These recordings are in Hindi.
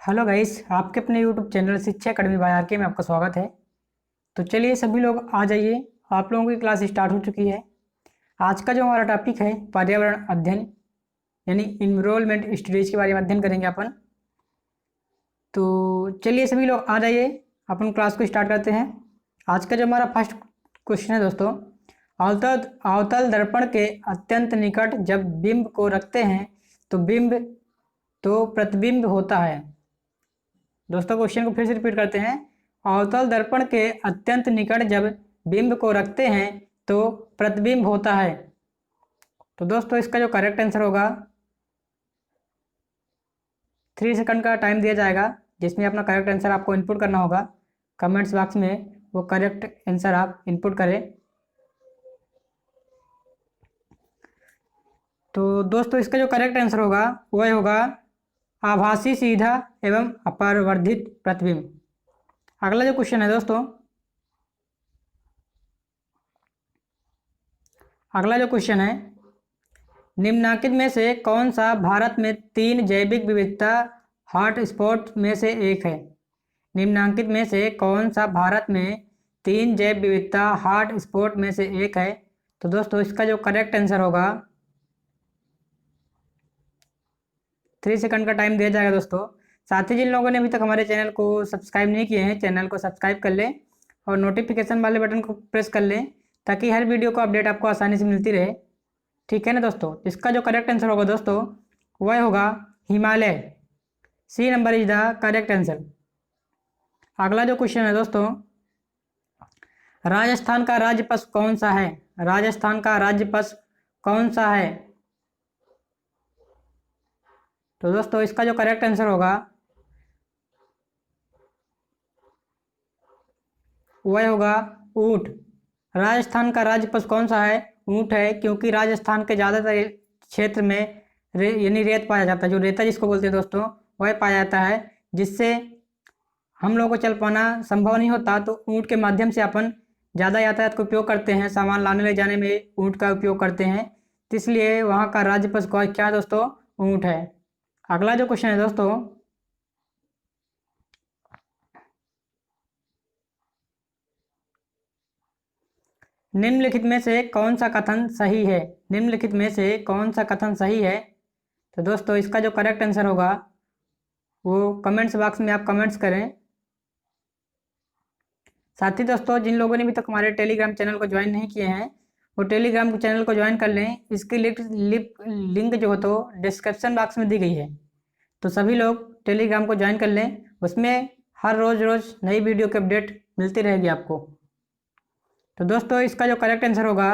हेलो गाइस, आपके अपने यूट्यूब चैनल शिक्षा अकेडमी बाय आर के में आपका स्वागत है। तो चलिए सभी लोग आ जाइए, आप लोगों की क्लास स्टार्ट हो चुकी है। आज का जो हमारा टॉपिक है पर्यावरण अध्ययन यानी इन्वायरमेंट स्टडीज के बारे में अध्ययन करेंगे अपन। तो चलिए सभी लोग आ जाइए, अपन क्लास को स्टार्ट करते हैं। आज का जो हमारा फर्स्ट क्वेश्चन है दोस्तों, अवतल अवतल दर्पण के अत्यंत निकट जब बिंब को रखते हैं तो प्रतिबिंब होता है। दोस्तों क्वेश्चन को फिर से रिपीट करते हैं। अवतल दर्पण के अत्यंत निकट जब बिंब को रखते हैं तो प्रतिबिंब होता है। तो दोस्तों इसका जो करेक्ट आंसर होगा, 3 सेकंड का टाइम दिया जाएगा जिसमें अपना करेक्ट आंसर आपको इनपुट करना होगा। कमेंट्स बॉक्स में वो करेक्ट आंसर आप इनपुट करें। तो दोस्तों इसका जो करेक्ट आंसर होगा वह होगा आभासी सीधा एवं अपरिवर्धित प्रतिबिंब। अगला जो क्वेश्चन है दोस्तों, अगला जो क्वेश्चन है, निम्नलिखित में से कौन सा भारत में 3 जैविक विविधता हॉटस्पॉट में से एक है। निम्नलिखित में से कौन सा भारत में 3 जैव विविधता हॉटस्पॉट में से एक है। तो दोस्तों इसका जो करेक्ट आंसर होगा, 3 सेकंड का टाइम दिया जाएगा दोस्तों। साथ ही जिन लोगों ने अभी तक हमारे चैनल को सब्सक्राइब नहीं किए हैं, चैनल को सब्सक्राइब कर लें और नोटिफिकेशन वाले बटन को प्रेस कर लें ताकि हर वीडियो को अपडेट आपको आसानी से मिलती रहे। ठीक है ना दोस्तों। इसका जो करेक्ट आंसर होगा दोस्तों वह होगा Himalaya. C number is the correct answer. अगला जो क्वेश्चन है दोस्तों, राजस्थान का राज्य पशु कौन सा है। राजस्थान का राज्य पशु कौन सा है। तो दोस्तों इसका जो करेक्ट आंसर होगा वह होगा ऊंट। राजस्थान का राज्य पशु कौन सा है, ऊंट है, क्योंकि राजस्थान के ज़्यादातर क्षेत्र में यानी रेत पाया जाता है, जो रेता जिसको बोलते हैं दोस्तों वह पाया जाता है, जिससे हम लोगों को चल पाना संभव नहीं होता। तो ऊंट के माध्यम से अपन ज़्यादा यातायात का उपयोग करते हैं, सामान लाने ले जाने में ऊंट का उपयोग करते हैं। तो इसलिए वहाँ का राज्य पशु क्या है दोस्तों, ऊंट है। अगला जो क्वेश्चन है दोस्तों, निम्नलिखित में से कौन सा कथन सही है। निम्नलिखित में से कौन सा कथन सही है। तो दोस्तों इसका जो करेक्ट आंसर होगा वो कमेंट्स बॉक्स में आप कमेंट्स करें। साथ ही दोस्तों जिन लोगों ने अभी तक हमारे टेलीग्राम चैनल को ज्वाइन नहीं किए हैं वो टेलीग्राम चैनल को ज्वाइन कर लें। इसकी लिंक जो हो तो डिस्क्रिप्शन बॉक्स में दी गई है। तो सभी लोग टेलीग्राम को ज्वाइन कर लें, उसमें हर रोज़ नई वीडियो की अपडेट मिलती रहेगी आपको। तो दोस्तों इसका जो करेक्ट आंसर होगा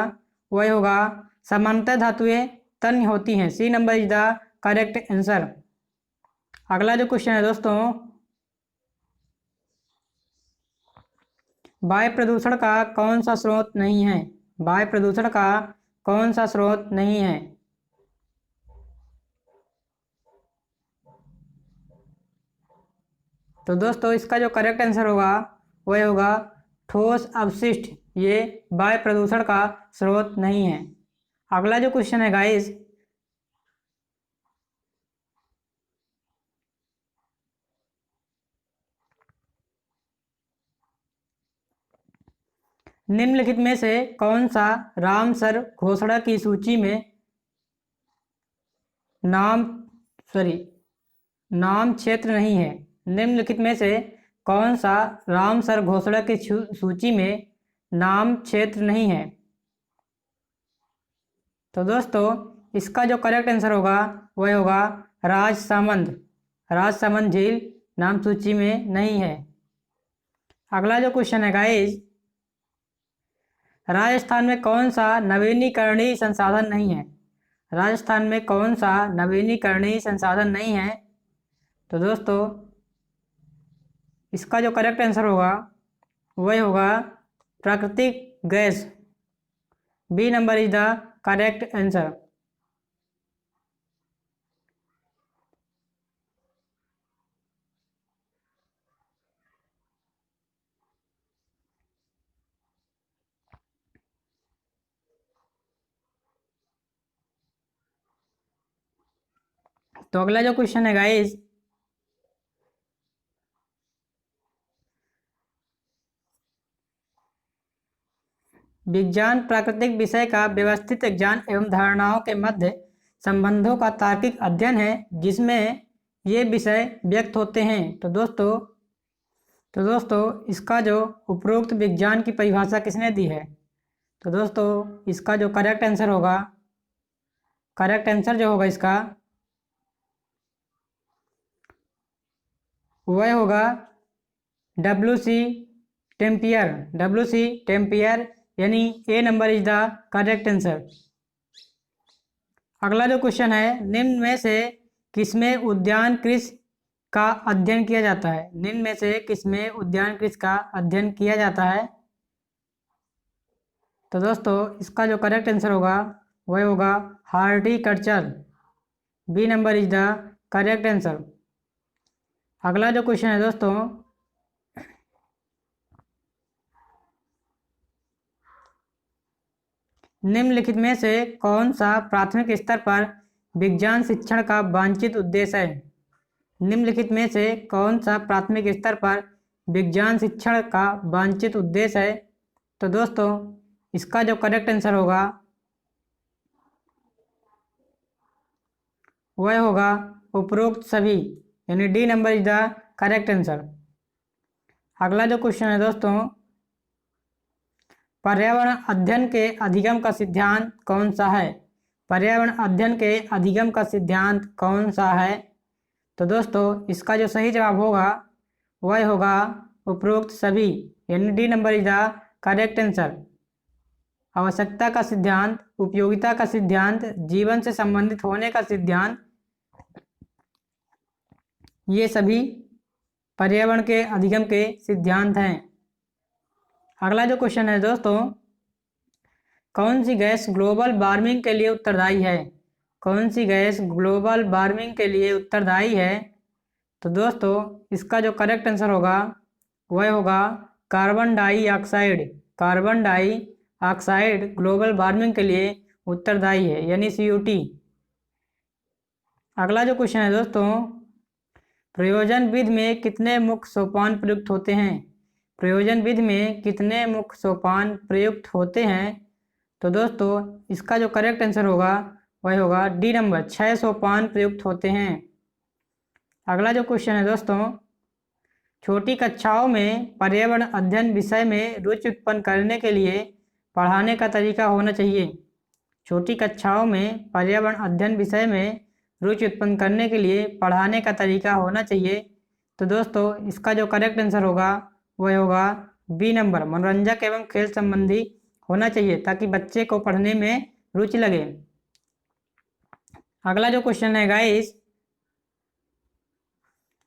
वह होगा समानांतर धातुएं तन्य होती हैं। C number is the correct answer. अगला जो क्वेश्चन है दोस्तों, वायु प्रदूषण का कौन सा स्रोत नहीं है। वायु प्रदूषण का कौन सा स्रोत नहीं है। तो दोस्तों इसका जो करेक्ट आंसर होगा वह होगा ठोस अवशिष्ट। ये वायु प्रदूषण का स्रोत नहीं है। अगला जो क्वेश्चन है गाइस, निम्नलिखित में से कौन सा रामसर घोषणा की सूची में नाम नाम क्षेत्र नहीं है। निम्नलिखित में से कौन सा रामसर घोषणा की सूची में नाम क्षेत्र नहीं है। तो दोस्तों इसका जो करेक्ट आंसर होगा वह होगा राजसमंद। राजसमंद झील नाम सूची में नहीं है। अगला जो क्वेश्चन है गाइस, राजस्थान में कौन सा नवीनीकरणीय संसाधन नहीं है। राजस्थान में कौन सा नवीनीकरणीय संसाधन नहीं है। तो दोस्तों इसका जो करेक्ट आंसर होगा वह होगा प्राकृतिक gas. B number is the correct answer. तो अगला जो क्वेश्चन है गाइस, विज्ञान प्राकृतिक विषय का व्यवस्थित ज्ञान एवं धारणाओं के मध्य संबंधों का तार्किक अध्ययन है जिसमें ये विषय व्यक्त होते हैं। तो दोस्तों इसका जो उपरोक्त विज्ञान की परिभाषा किसने दी है? तो दोस्तों इसका जो करेक्ट आंसर जो होगा इसका वह होगा W.C. टेम्पियर, यानी A number is the correct answer. अगला जो क्वेश्चन है, निम्न में से किसमें उद्यान कृषि का अध्ययन किया जाता है? निम्न में से किसमें उद्यान कृषि का अध्ययन किया जाता है? तो दोस्तों इसका जो करेक्ट आंसर होगा वह होगा horticulture. B number is the correct answer. अगला जो क्वेश्चन है दोस्तों, निम्नलिखित में से कौन सा प्राथमिक स्तर पर विज्ञान शिक्षण का वांछित उद्देश्य है? निम्नलिखित में से कौन सा प्राथमिक स्तर पर विज्ञान शिक्षण का वांछित उद्देश्य है? तो दोस्तों इसका जो करेक्ट आंसर होगा वह होगा उपरोक्त सभी, यानी D number is the correct answer. अगला जो क्वेश्चन है दोस्तों, पर्यावरण अध्ययन के अधिगम का सिद्धांत कौन सा है? पर्यावरण अध्ययन के अधिगम का सिद्धांत कौन सा है? तो दोस्तों इसका जो सही जवाब होगा वह होगा उपरोक्त सभी, यानी D number is the correct answer. आवश्यकता का सिद्धांत, उपयोगिता का सिद्धांत, जीवन से संबंधित होने का सिद्धांत, ये सभी पर्यावरण के अधिगम के सिद्धांत हैं। अगला जो क्वेश्चन है दोस्तों, कौन सी गैस ग्लोबल वार्मिंग के लिए उत्तरदायी है? कौन सी गैस ग्लोबल वार्मिंग के लिए उत्तरदायी है? तो दोस्तों इसका जो करेक्ट आंसर होगा वह होगा carbon dioxide. Carbon dioxide global warming के लिए उत्तरदायी है, यानी CO2। अगला जो क्वेश्चन है दोस्तों, प्रयोजन विधि में कितने मुख्य सोपान प्रयुक्त होते हैं? प्रयोजन विधि में कितने मुख्य सोपान प्रयुक्त होते हैं? तो दोस्तों इसका जो करेक्ट आंसर होगा वह होगा डी नंबर, 6 सोपान प्रयुक्त होते हैं। अगला जो क्वेश्चन है दोस्तों, छोटी कक्षाओं में पर्यावरण अध्ययन विषय में रुचि उत्पन्न करने के लिए पढ़ाने का तरीका होना चाहिए। छोटी कक्षाओं में पर्यावरण अध्ययन विषय में रुचि उत्पन्न करने के लिए पढ़ाने का तरीका होना चाहिए। तो दोस्तों इसका जो करेक्ट आंसर होगा वह होगा बी नंबर, मनोरंजक एवं खेल संबंधी होना चाहिए ताकि बच्चे को पढ़ने में रुचि लगे। अगला जो क्वेश्चन है गाइस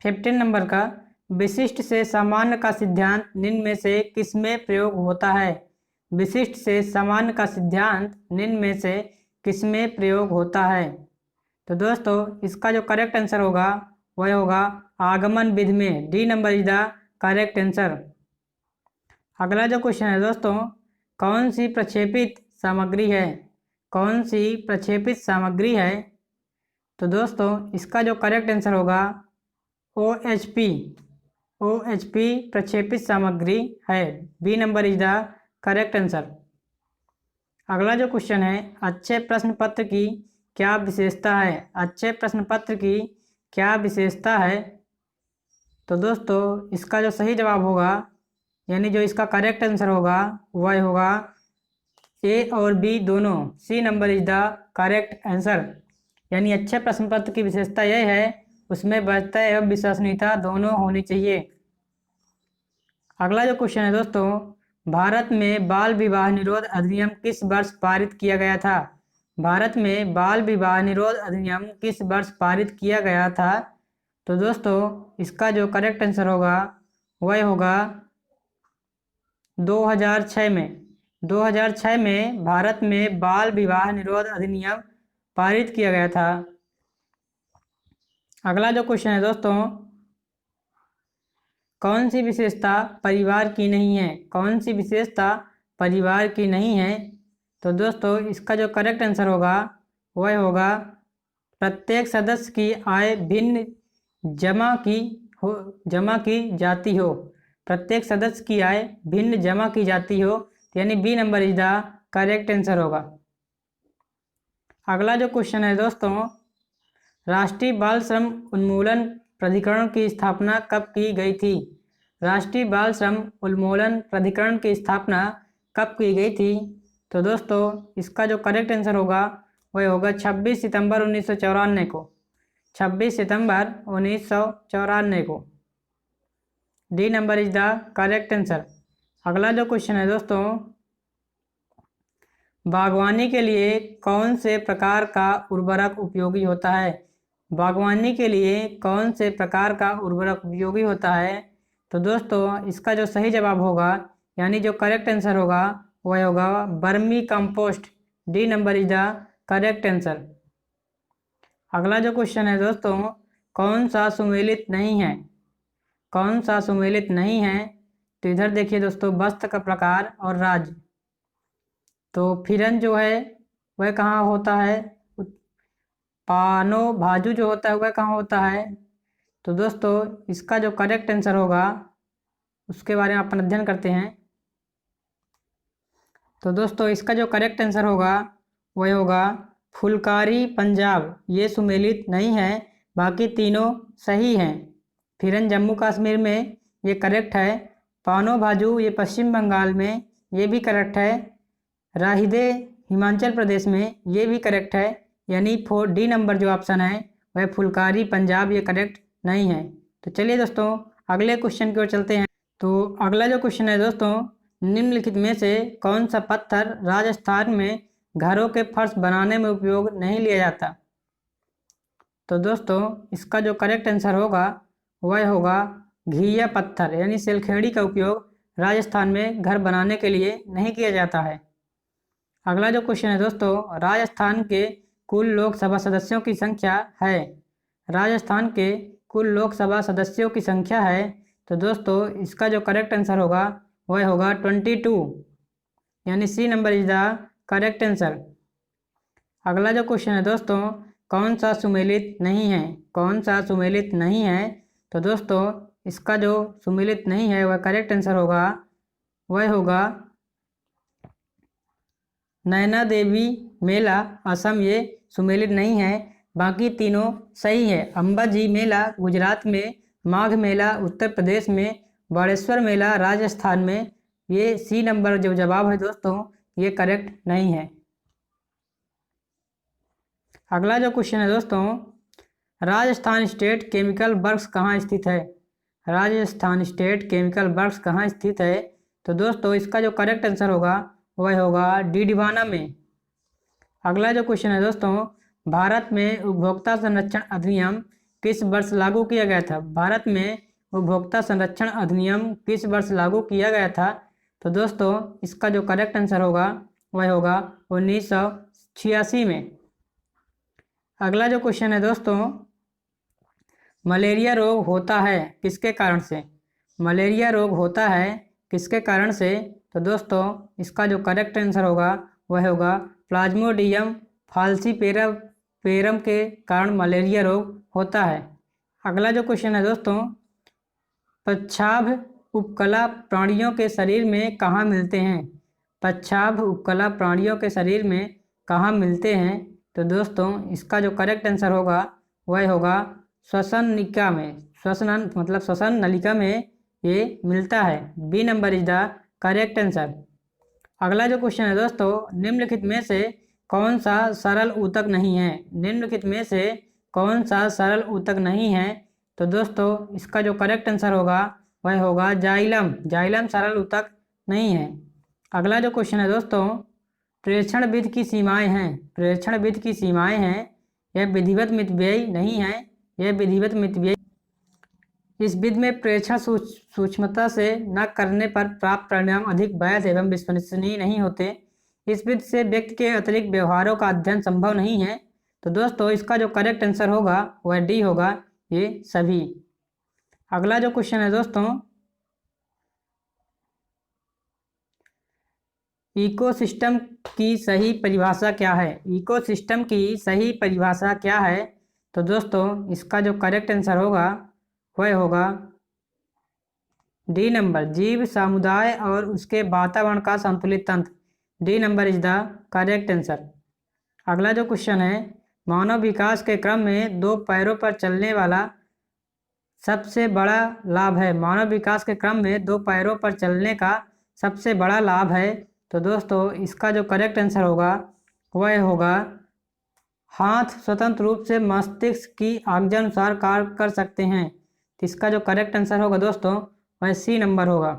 15 नंबर का, विशिष्ट से सामान्य का सिद्धांत निम्न में से किसमें प्रयोग होता है? विशिष्ट से सामान्य का सिद्धांत निम्न में से किसमें प्रयोग होता है? तो दोस्तों इसका जो करेक्ट आंसर होगा वह होगा आगमन विधि में। D number is the correct answer. अगला जो क्वेश्चन है दोस्तों, कौन सी प्रक्षेपित सामग्री है? कौन सी प्रक्षेपित सामग्री है? तो दोस्तों इसका जो करेक्ट आंसर होगा OHP प्रक्षेपित सामग्री है। B number is the correct answer. अगला जो क्वेश्चन है, अच्छे प्रश्न पत्र की क्या विशेषता है? अच्छे प्रश्न पत्र की क्या विशेषता है? तो दोस्तों इसका जो सही जवाब होगा, यानी जो इसका करेक्ट आंसर होगा वह होगा ए और बी दोनों। C number is the correct answer. यानी अच्छे प्रश्न पत्र की विशेषता यह है उसमें वैधता एवं विश्वसनीयता दोनों होनी चाहिए। अगला जो क्वेश्चन है दोस्तों, भारत में बाल विवाह निरोध अधिनियम किस वर्ष पारित किया गया था? भारत में बाल विवाह निरोध अधिनियम किस वर्ष पारित किया गया था? तो दोस्तों इसका जो करेक्ट आंसर होगा वह होगा 2006 में। 2006 में भारत में बाल विवाह निरोध अधिनियम पारित किया गया था। अगला जो क्वेश्चन है दोस्तों, कौन सी विशेषता परिवार की नहीं है? कौन सी विशेषता परिवार की नहीं है? तो दोस्तों इसका जो करेक्ट आंसर होगा वह होगा प्रत्येक सदस्य की आय भिन्न जमा की जाती हो। प्रत्येक सदस्य की आय भिन्न जमा की जाती हो, यानी B number is the correct answer होगा। अगला जो क्वेश्चन है दोस्तों, राष्ट्रीय बाल श्रम उन्मूलन प्राधिकरण की स्थापना कब की गई थी? राष्ट्रीय बाल श्रम उन्मूलन प्राधिकरण की स्थापना कब की गई थी? तो दोस्तों इसका जो करेक्ट आंसर होगा वह होगा 26 सितंबर 1994 को। 26 सितंबर 1994 को। D number is the correct answer. अगला जो क्वेश्चन है दोस्तों, बागवानी के लिए कौन से प्रकार का उर्वरक उपयोगी होता है? बागवानी के लिए कौन से प्रकार का उर्वरक उपयोगी होता है? तो दोस्तों इसका जो सही जवाब होगा यानी जो करेक्ट आंसर होगा वह होगा vermi compost. D number is the correct answer. अगला जो क्वेश्चन है दोस्तों, कौन सा सुमेलित नहीं है? कौन सा सुमेलित नहीं है? तो इधर देखिए दोस्तों, वस्त्र का प्रकार और राज्य। तो फिरन जो है वह कहाँ होता है? पानो भाजू जो होता है वह कहाँ होता है? तो दोस्तों इसका जो करेक्ट आंसर होगा उसके बारे में अपन अध्ययन करते हैं। तो दोस्तों इसका जो करेक्ट आंसर होगा वह होगा फुलकारी पंजाब। ये सुमेलित नहीं है, बाकी तीनों सही हैं। फिरन जम्मू कश्मीर में ये करेक्ट है। पानो भाजू ये पश्चिम बंगाल में, ये भी करेक्ट है। राहिदे हिमाचल प्रदेश में, ये भी करेक्ट है। यानी 4D नंबर जो ऑप्शन है वह फुलकारी पंजाब ये करेक्ट नहीं है। तो चलिए दोस्तों अगले क्वेश्चन की ओर चलते हैं। तो अगला जो क्वेश्चन है दोस्तों, निम्नलिखित में से कौन सा पत्थर राजस्थान में घरों के फर्श बनाने में उपयोग नहीं लिया जाता? तो दोस्तों इसका जो करेक्ट आंसर होगा वह होगा घिया पत्थर, यानी सेलखेड़ी का उपयोग राजस्थान में घर बनाने के लिए नहीं किया जाता है। अगला जो क्वेश्चन है दोस्तों, राजस्थान के कुल लोकसभा सदस्यों की संख्या है। राजस्थान के कुल लोकसभा सदस्यों की संख्या है। तो दोस्तों इसका जो करेक्ट आंसर होगा वह होगा 22, यानी C number is the correct answer. अगला जो क्वेश्चन है दोस्तों, कौन सा सुमेलित नहीं है? कौन सा सुमेलित नहीं है? तो दोस्तों इसका जो सुमेलित नहीं है वह करेक्ट आंसर होगा वह होगा नैना देवी मेला असम, ये सुमेलित नहीं है। बाकी तीनों सही है। अंबाजी मेला गुजरात में, माघ मेला उत्तर प्रदेश में, बाड़ेश्वर मेला राजस्थान में। ये सी नंबर जो जवाब है दोस्तों ये करेक्ट नहीं है। अगला जो क्वेश्चन है दोस्तों, राजस्थान स्टेट केमिकल वर्क्स कहाँ स्थित है? राजस्थान स्टेट केमिकल वर्क्स कहाँ स्थित है? तो दोस्तों इसका जो करेक्ट आंसर होगा वह होगा डीडवाना में। अगला जो क्वेश्चन है दोस्तों, भारत में उपभोक्ता संरक्षण अधिनियम किस वर्ष लागू किया गया था? भारत में उपभोक्ता संरक्षण अधिनियम किस वर्ष लागू किया गया था? तो दोस्तों इसका जो करेक्ट आंसर होगा वह होगा 1986 में। अगला जो क्वेश्चन है दोस्तों, मलेरिया रोग होता है किसके कारण से? मलेरिया रोग होता है किसके कारण से? तो दोस्तों इसका जो करेक्ट आंसर होगा वह होगा प्लाज्मोडियम फाल्सीपेरम के कारण मलेरिया रोग होता है। अगला जो क्वेश्चन है दोस्तों, पच्छाभ उपकला प्राणियों के शरीर में कहाँ मिलते हैं? पच्छाभ उपकला प्राणियों के शरीर में कहाँ मिलते हैं? तो दोस्तों इसका जो करेक्ट आंसर होगा वह होगा श्वसन नलिका में। श्वसन नलिका में ये मिलता है। B number is the correct answer. अगला जो क्वेश्चन है दोस्तों, निम्नलिखित में से कौन सा सरल ऊतक नहीं है? निम्नलिखित में से कौन सा सरल ऊतक नहीं है? तो दोस्तों इसका जो करेक्ट आंसर होगा वह होगा जाइलम। जाइलम सरल ऊतक नहीं है। अगला जो क्वेश्चन है दोस्तों, प्रेक्षण विधि की सीमाएं हैं। प्रेक्षण विधि की सीमाएं हैं। यह विधिवत मितव्ययी नहीं है। यह विधिवत मितव्ययी। इस विधि में प्रेक्षण सूक्ष्मता से न करने पर प्राप्त परिणाम अधिक वैध एवं विश्वसनीय नहीं होते। इस विधि से व्यक्ति के अतिरिक्त व्यवहारों का अध्ययन संभव नहीं है। तो दोस्तों इसका जो करेक्ट आंसर होगा वह डी होगा, ये सभी। अगला जो क्वेश्चन है दोस्तों, इकोसिस्टम की सही परिभाषा क्या है? इकोसिस्टम की सही परिभाषा क्या है? तो दोस्तों इसका जो करेक्ट आंसर होगा वह होगा डी नंबर जीव समुदाय और उसके वातावरण का संतुलित तंत्र। D number is the correct answer. अगला जो क्वेश्चन है, मानव विकास के क्रम में 2 पैरों पर चलने वाला सबसे बड़ा लाभ है। मानव विकास के क्रम में 2 पैरों पर चलने का सबसे बड़ा लाभ है। तो दोस्तों इसका जो करेक्ट आंसर होगा वह होगा हाथ स्वतंत्र रूप से मस्तिष्क की आज्ञानुसार कार्य कर सकते हैं। तो इसका जो करेक्ट आंसर होगा दोस्तों वह सी नंबर होगा।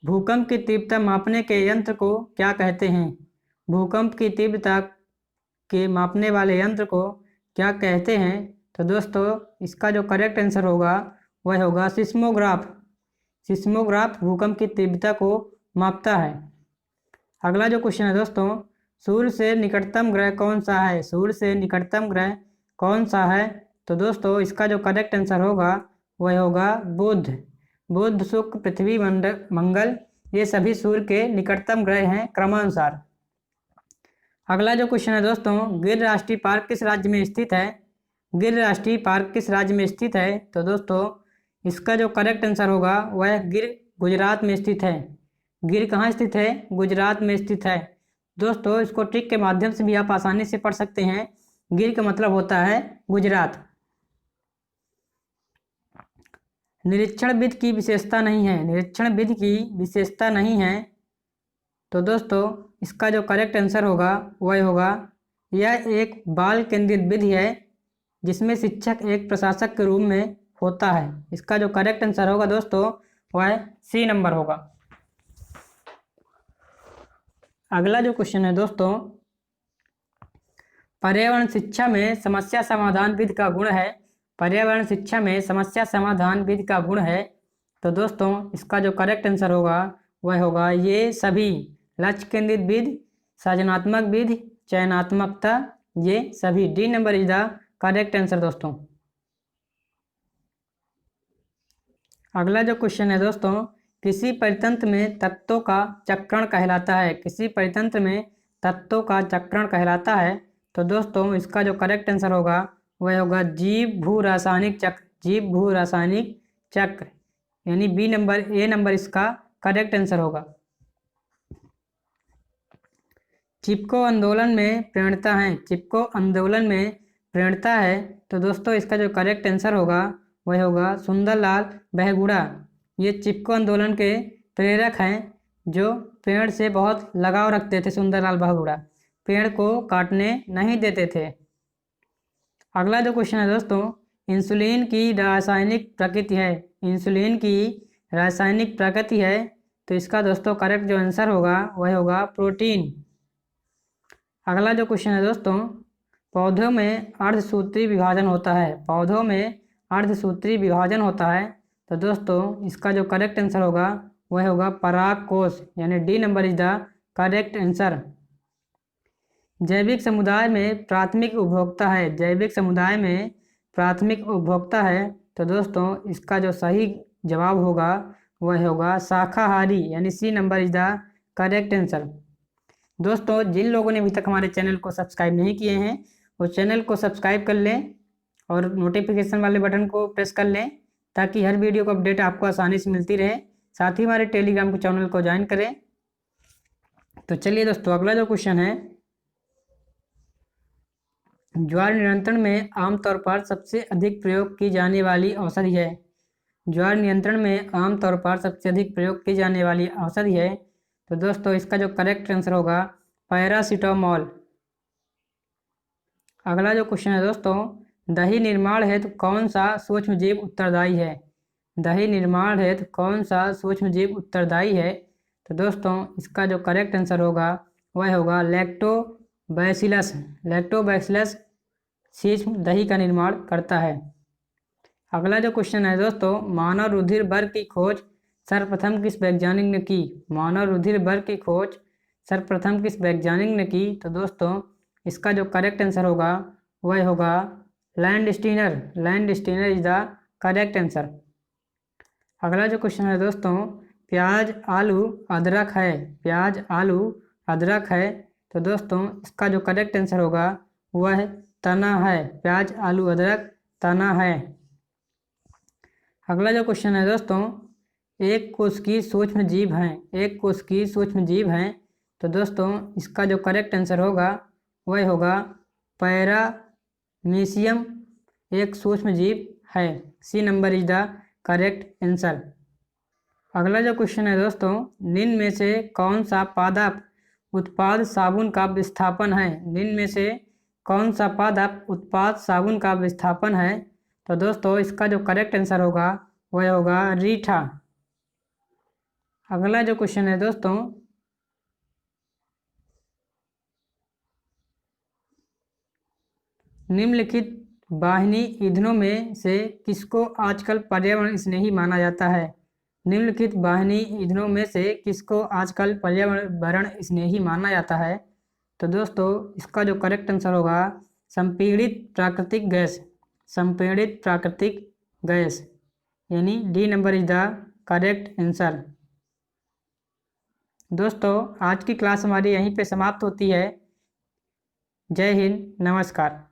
भूकंप की तीव्रता मापने के यंत्र को क्या कहते हैं? भूकंप की तीव्रता के मापने वाले यंत्र को क्या कहते हैं? तो दोस्तों इसका जो करेक्ट आंसर होगा वह होगा सिस्मोग्राफ। सिस्मोग्राफ भूकंप की तीव्रता को मापता है। अगला जो क्वेश्चन है दोस्तों, सूर्य से निकटतम ग्रह कौन सा है? सूर्य से निकटतम ग्रह कौन सा है? तो दोस्तों इसका जो करेक्ट आंसर होगा वह होगा बुध। बुध, शुक्र, पृथ्वी, मंगल ये सभी सूर्य के निकटतम ग्रह हैं क्रमानुसार। अगला जो क्वेश्चन है दोस्तों, गिर राष्ट्रीय पार्क किस राज्य में स्थित है? गिर राष्ट्रीय पार्क किस राज्य में स्थित है? तो दोस्तों इसका जो करेक्ट आंसर होगा वह गिर गुजरात में स्थित है। गिर कहाँ स्थित है? गुजरात में स्थित है। दोस्तों इसको ट्रिक के माध्यम से भी आप आसानी से पढ़ सकते हैं। गिर का मतलब होता है गुजरात। निरीक्षण विधि की विशेषता नहीं है। निरीक्षण विधि की विशेषता नहीं है। तो दोस्तों इसका जो करेक्ट आंसर होगा वह होगा यह एक बाल केंद्रित विधि है जिसमें शिक्षक एक प्रशासक के रूप में होता है। इसका जो करेक्ट आंसर होगा दोस्तों वह सी नंबर होगा। अगला जो क्वेश्चन है दोस्तों, पर्यावरण शिक्षा में समस्या समाधान विधि का गुण है। पर्यावरण शिक्षा में समस्या समाधान विधि का गुण है। तो दोस्तों इसका जो करेक्ट आंसर होगा वह होगा ये सभी लक्ष्य केंद्रित विधि, सृजनात्मक विधि, चयनात्मकता ये सभी। D number is the correct answer दोस्तों। अगला जो क्वेश्चन है दोस्तों, किसी परितंत्र में तत्वों का चक्रण कहलाता है। किसी परितंत्र में तत्वों का चक्रण कहलाता है। तो दोस्तों इसका जो करेक्ट आंसर होगा वह होगा जीव भू रासायनिक चक्र। जीव भू रासायनिक चक्र यानी बी नंबर, ए नंबर इसका करेक्ट आंसर होगा। चिपको आंदोलन में प्रेरणता है। चिपको आंदोलन में प्रेरणता है। तो दोस्तों इसका जो करेक्ट आंसर होगा वह होगा सुंदरलाल बहुगुणा। ये चिपको आंदोलन के प्रेरक हैं जो पेड़ से बहुत लगाव रखते थे। सुंदरलाल बहुगुणा पेड़ को काटने नहीं देते थे। अगला जो क्वेश्चन है दोस्तों, इंसुलिन की रासायनिक प्रकृति है। इंसुलिन की रासायनिक प्रकृति है। तो इसका दोस्तों करेक्ट जो आंसर होगा वह होगा प्रोटीन। अगला जो क्वेश्चन है दोस्तों, पौधों में अर्धसूत्री विभाजन होता है। पौधों में अर्धसूत्री विभाजन होता है। तो दोस्तों इसका जो करेक्ट आंसर होगा वह होगा परागकोश यानी D number is the correct answer. जैविक समुदाय में प्राथमिक उपभोक्ता है। जैविक समुदाय में प्राथमिक उपभोक्ता है। तो दोस्तों इसका जो सही जवाब होगा वह होगा शाकाहारी यानी C number is the correct answer. दोस्तों जिन लोगों ने अभी तक हमारे चैनल को सब्सक्राइब नहीं किए हैं वो चैनल को सब्सक्राइब कर लें और नोटिफिकेशन वाले बटन को प्रेस कर लें ताकि हर वीडियो का अपडेट आपको आसानी से मिलती रहे। साथ ही हमारे टेलीग्राम के चैनल को ज्वाइन करें। तो चलिए दोस्तों अगला जो क्वेश्चन है, ज्वार नियंत्रण में आमतौर पर सबसे अधिक प्रयोग की जाने वाली औषधि है। ज्वार नियंत्रण में आमतौर पर सबसे अधिक प्रयोग की जाने वाली औषधि है। तो दोस्तों इसका जो करेक्ट आंसर होगा पैरासीटामोल। अगला जो क्वेश्चन है दोस्तों, दही निर्माण हेतु कौन सा सूक्ष्मजीव उत्तरदायी है। दही निर्माण हेतु कौन सा सूक्ष्मजीव उत्तरदायी है। तो दोस्तों इसका जो करेक्ट आंसर होगा वह होगा लैक्टोबैसिलस। लैक्टोबैसिलस सूक्ष्म दही का निर्माण करता है। अगला जो क्वेश्चन है दोस्तों, मानव रुधिर वर्ग की खोज सर्वप्रथम किस वैज्ञानिक ने की। मानव रुधिर वर्ग की खोज सर्वप्रथम किस वैज्ञानिक ने की। तो दोस्तों इसका जो करेक्ट आंसर होगा वह होगा Landsteiner. Landsteiner is the correct answer. अगला जो क्वेश्चन है दोस्तों, प्याज आलू अदरक है। प्याज आलू अदरक है। तो दोस्तों इसका जो करेक्ट आंसर होगा वह तना है। प्याज आलू अदरक तना है। अगला जो क्वेश्चन है दोस्तों, एक कोश की सूक्ष्म जीव हैं, एक कोश की सूक्ष्म जीव हैं। तो दोस्तों इसका जो करेक्ट आंसर होगा वह होगा पैरामीशियम एक सूक्ष्म जीव है। C number is the correct answer. अगला जो क्वेश्चन है दोस्तों, निम्न में से कौन सा पादप उत्पाद साबुन का विस्थापन है? निम्न में से कौन सा पादप उत्पाद साबुन का विस्थापन है? तो दोस्तों इसका जो करेक्ट आंसर होगा वह होगा रीठा। अगला जो क्वेश्चन है दोस्तों, निम्नलिखित वाहिनी ईंधनों में से किसको आजकल पर्यावरण स्नेही माना जाता है? निम्नलिखित वाहिनी ईंधनों में से किसको आजकल पर्यावरण स्नेही माना जाता है? तो दोस्तों इसका जो करेक्ट आंसर होगा संपीड़ित प्राकृतिक गैस, संपीड़ित प्राकृतिक गैस, यानी D number is the correct answer. दोस्तों आज की क्लास हमारी यहीं पे समाप्त होती है। जय हिंद, नमस्कार।